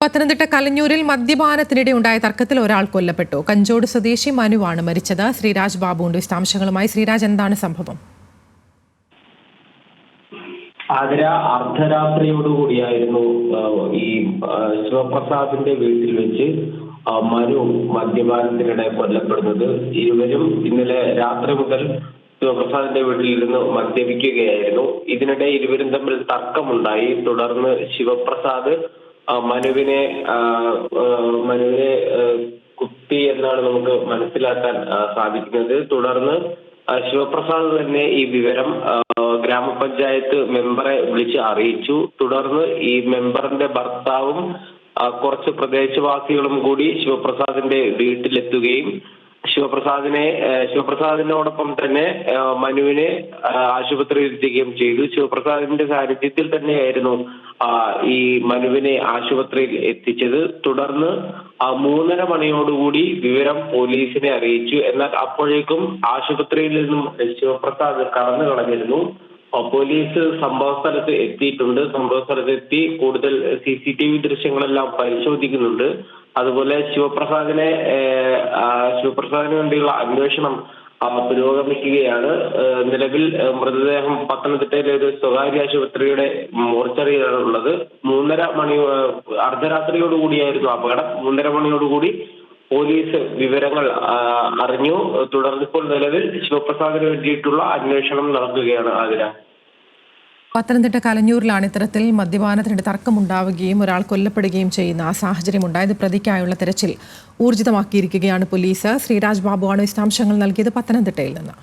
പത്തനംതിട്ട കലഞ്ഞൂരിൽ മദ്യപാനത്തിനിടെ ഉണ്ടായ തർക്കത്തിൽ ഒരാൾ കൊല്ലപ്പെട്ടു. കഞ്ചോട് സ്വദേശി മനുവാണ് മരിച്ചത്. ശ്രീരാജ് ബാബുണ്ട് വിശദാംശങ്ങളുമായി. ശ്രീരാജ്, എന്താണ് സംഭവം? ആതിര അർദ്ധരാത്രിയോടുകൂടിയായിരുന്നു ഈ ശിവപ്രസാദിന്റെ വീട്ടിൽ വെച്ച് മനു മദ്യപാനത്തിനിടെ കൊല്ലപ്പെടുന്നത്. ഇരുവരും ഇന്നലെ രാത്രി മുതൽ ശിവപ്രസാദിന്റെ വീട്ടിൽ ഇരുന്ന് മദ്യപിക്കുകയായിരുന്നു. ഇതിനിടെ ഇരുവരും തമ്മിൽ തർക്കമുണ്ടായി. തുടർന്ന് ശിവപ്രസാദ് മനുവിനെ കുത്തി എന്നാണ് നമുക്ക് മനസ്സിലാക്കാൻ സാധിക്കുന്നത്. തുടർന്ന് ശിവപ്രസാദ് തന്നെ ഈ വിവരം ഗ്രാമപഞ്ചായത്ത് മെമ്പറെ വിളിച്ച് അറിയിച്ചു. തുടർന്ന് ഈ മെമ്പറിന്റെ ഭർത്താവും കുറച്ച് പ്രദേശവാസികളും കൂടി ശിവപ്രസാദിന്റെ വീട്ടിലെത്തുകയും ശിവപ്രസാദിനോടൊപ്പം തന്നെ മനുവിനെ ആശുപത്രിയിൽ എത്തിക്കുകയും ചെയ്തു. ശിവപ്രസാദിന്റെ സാന്നിധ്യത്തിൽ തന്നെയായിരുന്നു ഈ മനുവിനെ ആശുപത്രിയിൽ എത്തിച്ചത്. തുടർന്ന് 3:30 മണിയോടുകൂടി വിവരം പോലീസിനെ അറിയിച്ചു. എന്നാൽ അപ്പോഴേക്കും ആശുപത്രിയിൽ നിന്നും ശിവപ്രസാദ് കടന്നു കളഞ്ഞിരുന്നു. പോലീസ് സംഭവ സ്ഥലത്ത് എത്തിയിട്ടുണ്ട്. സംഭവ സ്ഥലത്തെത്തി കൂടുതൽ CCTV ദൃശ്യങ്ങളെല്ലാം പരിശോധിക്കുന്നുണ്ട്. അതുപോലെ ശിവപ്രസാദിന് വേണ്ടിയുള്ള അന്വേഷണം പുരോഗമിക്കുകയാണ്. നിലവിൽ മൃതദേഹം പത്തനംതിട്ടയിലെ ഒരു സ്വകാര്യ ആശുപത്രിയുടെ മോർച്ചറിയിലാണ് ഉള്ളത്. അർദ്ധരാത്രിയോടുകൂടിയായിരുന്നു അപകടം. 3:30 മണിയോടുകൂടി പോലീസ് വിവരങ്ങൾ അറിഞ്ഞു. തുടർന്ന് ഇപ്പോൾ നിലവിൽ ശിവപ്രസാദിന് വേണ്ടിയിട്ടുള്ള അന്വേഷണം നടക്കുകയാണ്. ആതിര, പത്തനംതിട്ട കലഞ്ഞൂരിലാണ് ഇത്തരത്തിൽ മദ്യപാനത്തിനിടെ തർക്കമുണ്ടാവുകയും ഒരാൾ കൊല്ലപ്പെടുകയും ചെയ്യുന്ന സാഹചര്യമുണ്ടായത്. പ്രതിക്കായുള്ള തെരച്ചിൽ ഊർജിതമാക്കിയിരിക്കുകയാണ് പോലീസ്. ശ്രീരാജ് ബാബുവാണ് വിശദാംശങ്ങൾ നൽകിയത് പത്തനംതിട്ടയിൽ നിന്ന്.